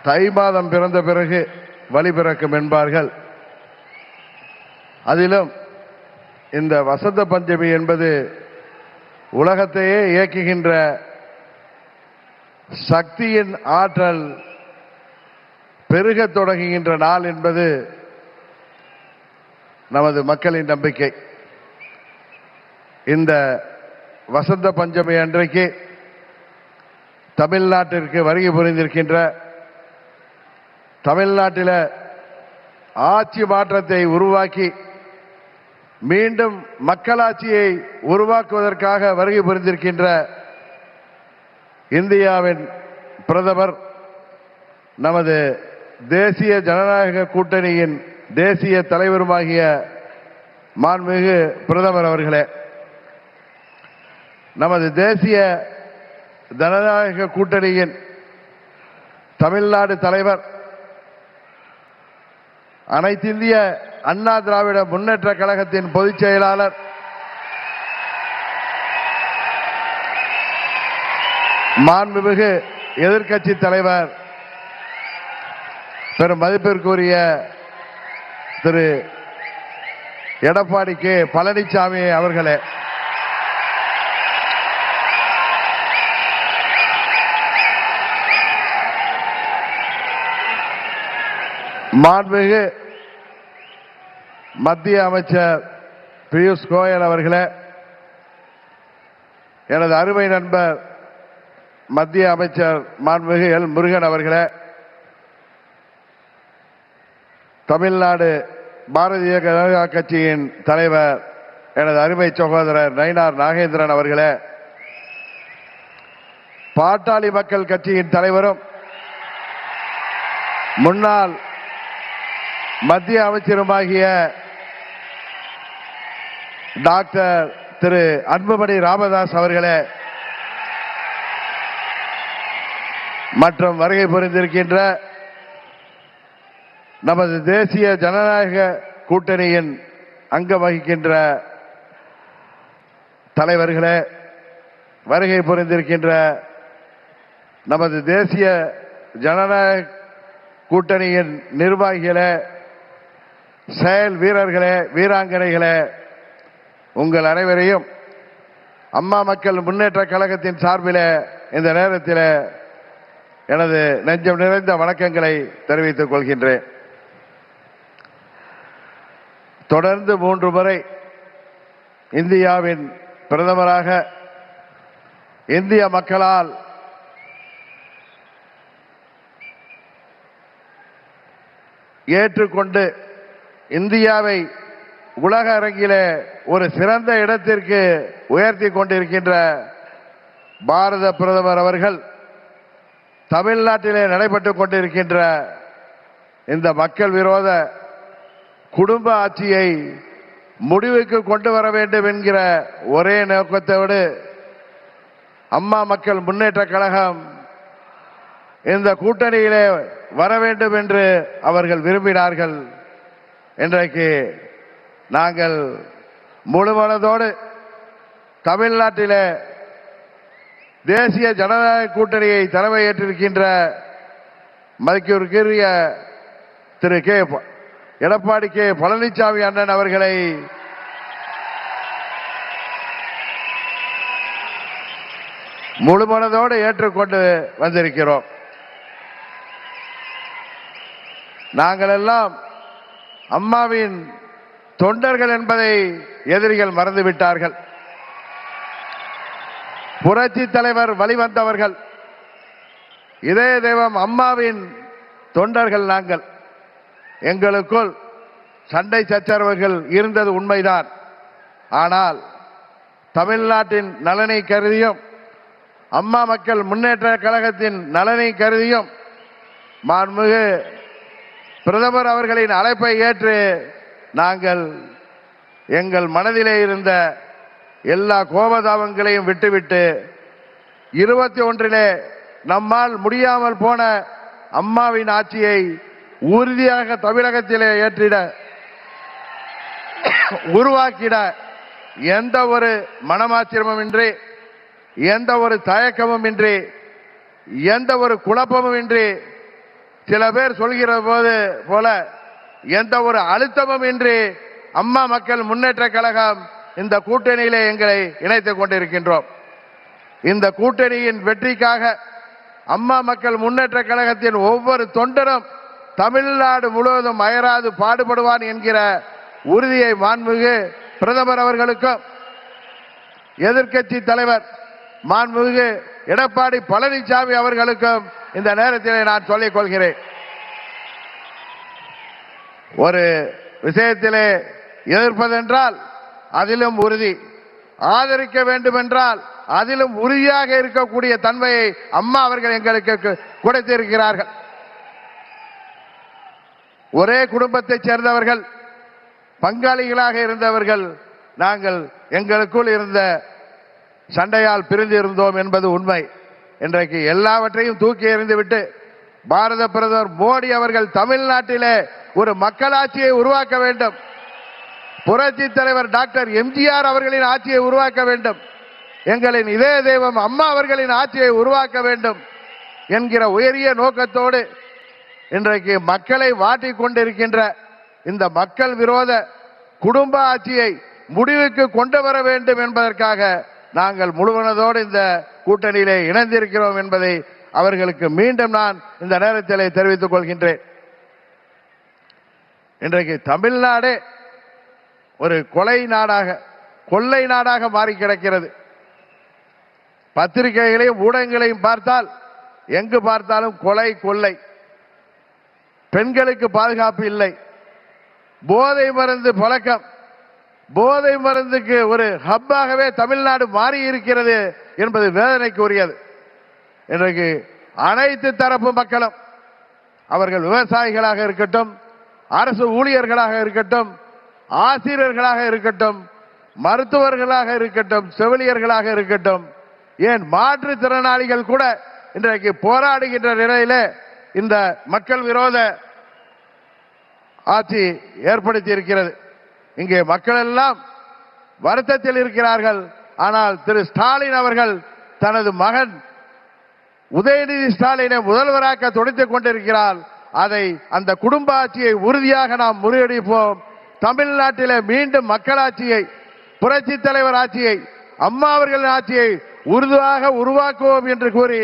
தை மாதம் பிறந்த பிறகு வழி பிறக்கும் என்பார்கள். அதிலும் இந்த வசந்த பஞ்சமி என்பது உலகத்தையே இயக்குகின்ற சக்தியின் ஆற்றல் பெருக தொடங்குகின்ற நாள் என்பது நமது மக்களின் நம்பிக்கை. இந்த வசந்த பஞ்சமி அன்றைக்கு தமிழ்நாட்டிற்கு வருகை புரிந்திருக்கின்ற, தமிழ்நாட்டில் ஆட்சி மாற்றத்தை உருவாக்கி மீண்டும் மக்களாட்சியை உருவாக்குவதற்காக வருகை புரிந்திருக்கின்ற இந்தியாவின் பிரதமர், நமது தேசிய ஜனநாயக கூட்டணியின் தேசிய தலைவருமாகிய மாண்புமிகு பிரதமர் அவர்களே, நமது தேசிய ஜனநாயக கூட்டணியின் தமிழ்நாடு தலைவர், அனைத்திந்திய அண்ணா திராவிட முன்னேற்ற கழகத்தின் பொதுச் செயலாளர், மாண்புமிகு எதிர்க்கட்சி தலைவர், பெரும் மதிப்பிற்குரிய திரு எடப்பாடி கே பழனிசாமி அவர்களே, மாண்புமிகு மத்திய அமைச்சர் பியூஷ் கோயல் அவர்களே, எனது அருமை நண்பர் மத்திய அமைச்சர் மாண்புமிகு எல் முருகன் அவர்களே, தமிழ்நாடு பாரதிய ஜனதா கட்சியின் தலைவர் எனது அருமை சகோதரர் நயினார் நாகேந்திரன் அவர்களே, பாட்டாளி மக்கள் கட்சியின் தலைவரும் முன்னாள் மத்திய அமைச்சருமாகிய டாக்டர் திரு அன்புமணி ராமதாஸ் அவர்களே, மற்றும் வருகை புரிந்திருக்கின்ற நமது தேசிய ஜனநாயக கூட்டணியின் அங்கம் வகிக்கின்ற தலைவர்களே, வருகை புரிந்திருக்கின்ற நமது தேசிய ஜனநாயக கூட்டணியின் நிர்வாகிகளே, செயல் வீரர்களே, வீராங்கனைகளே, உங்கள் அனைவரையும் அம்மா மக்கள் முன்னேற்ற கழகத்தின் சார்பில் இந்த நேரத்தில் எனது நெஞ்சம் நிறைந்த வணக்கங்களை தெரிவித்துக் கொள்கின்றேன். தொடர்ந்து 3 முறை இந்தியாவின் பிரதமராக இந்திய மக்களால் ஏற்றுக்கொண்டு இந்தியாவை உலக அரங்கிலே ஒரு சிறந்த இடத்திற்கு உயர்த்தி கொண்டிருக்கின்ற பாரத பிரதமர் அவர்கள் தமிழ்நாட்டிலே நடைபெற்றுக் கொண்டிருக்கின்ற இந்த மக்கள் விரோத குடும்ப ஆட்சியை முடிவுக்கு கொண்டு வர வேண்டும் என்கிற ஒரே நோக்கத்தோடு அம்மா மக்கள் முன்னேற்ற கழகம் இந்த கூட்டணியிலே வர வேண்டும் என்று அவர்கள் விரும்பினார்கள். இன்றைக்கு நாங்கள் முழுமனதோடு தமிழ்நாட்டிலே தேசிய ஜனநாயக கூட்டணியை தலைமையேற்றிருக்கின்ற மதிப்பிற்குரிய திரு எடப்பாடி கே பழனிசாமி அண்ணன் அவர்களை முழுமனதோடு ஏற்றுக்கொண்டு வந்திருக்கிறோம். நாங்கள் எல்லாம் அம்மாவின் தொண்டர்கள் என்பதை எதிரிகள் மறந்துவிட்டார்கள். புரட்சி தலைவர் வழிவந்தவர்கள், இதய தெய்வம் அம்மாவின் தொண்டர்கள் நாங்கள். எங்களுக்குள் சண்டை சச்சரவுகள் இருந்தது உண்மைதான். ஆனால் தமிழ்நாட்டின் நலனை கருதியும் அம்மா மக்கள் முன்னேற்ற கழகத்தின் நலனை கருதியும் மாண்புமிகு பிரதமர் அவர்களின் அழைப்பை ஏற்று நாங்கள் எங்கள் மனதிலே இருந்த எல்லா கோபதாபங்களையும் விட்டுவிட்டு 21 நம்மால் முடியாமல் போன அம்மாவின் ஆட்சியை உறுதியாக தமிழகத்திலே ஏற்றிட உருவாக்கிட எந்த ஒரு மனமாச்சரியமுமின்றி, எந்த ஒரு தயக்கமும் இன்றி, எந்த ஒரு குழப்பமும் இன்றி சில பேர் சொல்கிற போல எந்த ஒரு அழுத்தமும் இன்றி அம்மா மக்கள் முன்னேற்ற கழகம் இந்த கூட்டணியிலே எங்களை இணைத்துக் கொண்டிருக்கின்றோம். இந்த கூட்டணியின் வெற்றிக்காக அம்மா மக்கள் முன்னேற்ற கழகத்தின் ஒவ்வொரு தொண்டரும் தமிழ்நாடு முழுவதும் அயராது பாடுபடுவான் என்கிற உறுதியை மாண்புமிகு பிரதமர் அவர்களுக்கும் எதிர்க்கட்சி தலைவர் மாண்புமிகு எடப்பாடி பழனிசாமி அவர்களுக்கும் இந்த நேரத்தில் நான் சொல்லிக் கொள்கிறேன். ஒரு விஷயத்திலே எதிர்ப்பதென்றால் அதிலும் உறுதி, ஆதரிக்க வேண்டும் என்றால் அதிலும் உறுதியாக இருக்கக்கூடிய தன்மையை அம்மா அவர்கள் எங்களுக்கு கொடுத்திருக்கிறார்கள். ஒரே குடும்பத்தைச் சேர்ந்தவர்கள், பங்காளிகளாக இருந்தவர்கள் நாங்கள் எங்களுக்குள் இருந்த சண்டையால் பிரிந்து இருந்தோம் என்பது உண்மை. இன்றைக்கு எல்லாவற்றையும் தூக்கி எறிந்துவிட்டு பாரத பிரதமர் மோடி அவர்கள் தமிழ்நாட்டிலே ஒரு மக்களாட்சியை உருவாக்க வேண்டும், புரட்சி தலைவர் டாக்டர் எம்ஜிஆர் அவர்களின் ஆட்சியை உருவாக்க வேண்டும், எங்களின் இதய தெய்வம் அம்மா அவர்களின் ஆட்சியை உருவாக்க வேண்டும் என்கிற உயரிய நோக்கத்தோடு இன்றைக்கு மக்களை வாட்டிக் கொண்டிருக்கின்ற இந்த மக்கள் விரோத குடும்ப ஆட்சியை முடிவுக்கு கொண்டு வர வேண்டும் என்பதற்காக நாங்கள் முழுவனதோடு இந்த கூட்டணியிலே இணைந்திருக்கிறோம் என்பதை அவர்களுக்கு மீண்டும் நான் இந்த நேரத்திலே தெரிவித்துக் கொள்கின்றேன். இன்றைக்கு தமிழ்நாடே ஒரு கொலை நாடாக, கொள்ளை நாடாக மாறி கிடக்கிறது. பத்திரிகைகளையும் ஊடகங்களையும் பார்த்தால் எங்கு பார்த்தாலும் கொலை, கொள்ளை, பெண்களுக்கு பாதுகாப்பு இல்லை, போதை மருந்து பழக்கம், போதை மருந்துக்கு ஒரு ஹப்பாகவே தமிழ்நாடு மாறி இருக்கிறது என்பது வேதனைக்கு உரியது. இன்றைக்கு அனைத்து தரப்பு மக்களும், அவர்கள் விவசாயிகளாக இருக்கட்டும், அரசு ஊழியர்களாக இருக்கட்டும், ஆசிரியர்களாக இருக்கட்டும், மருத்துவர்களாக இருக்கட்டும், செவிலியர்களாக இருக்கட்டும், ஏன் மாற்றுத்திறனாளிகள் கூட இன்றைக்கு போராடுகின்ற நிலையில இந்த மக்கள் விரோத ஆட்சி ஏற்படுத்தி இருக்கிறது. இங்கே மக்கள் எல்லாம் வருத்தத்தில் இருக்கிறார்கள். ஆனால் திரு ஸ்டாலின் அவர்கள் தனது மகன் உதயநிதி ஸ்டாலினை முதல்வராக்க துடித்துக் கொண்டிருக்கிறார். அதை, அந்த குடும்ப ஆட்சியை உறுதியாக நாம் முறியடிப்போம். தமிழ்நாட்டிலே மீண்டும் மக்களாட்சியை, புரட்சி தலைவர் ஆட்சியை, அம்மா அவர்களின் ஆட்சியை உறுதியாக உருவாக்குவோம் என்று கூறி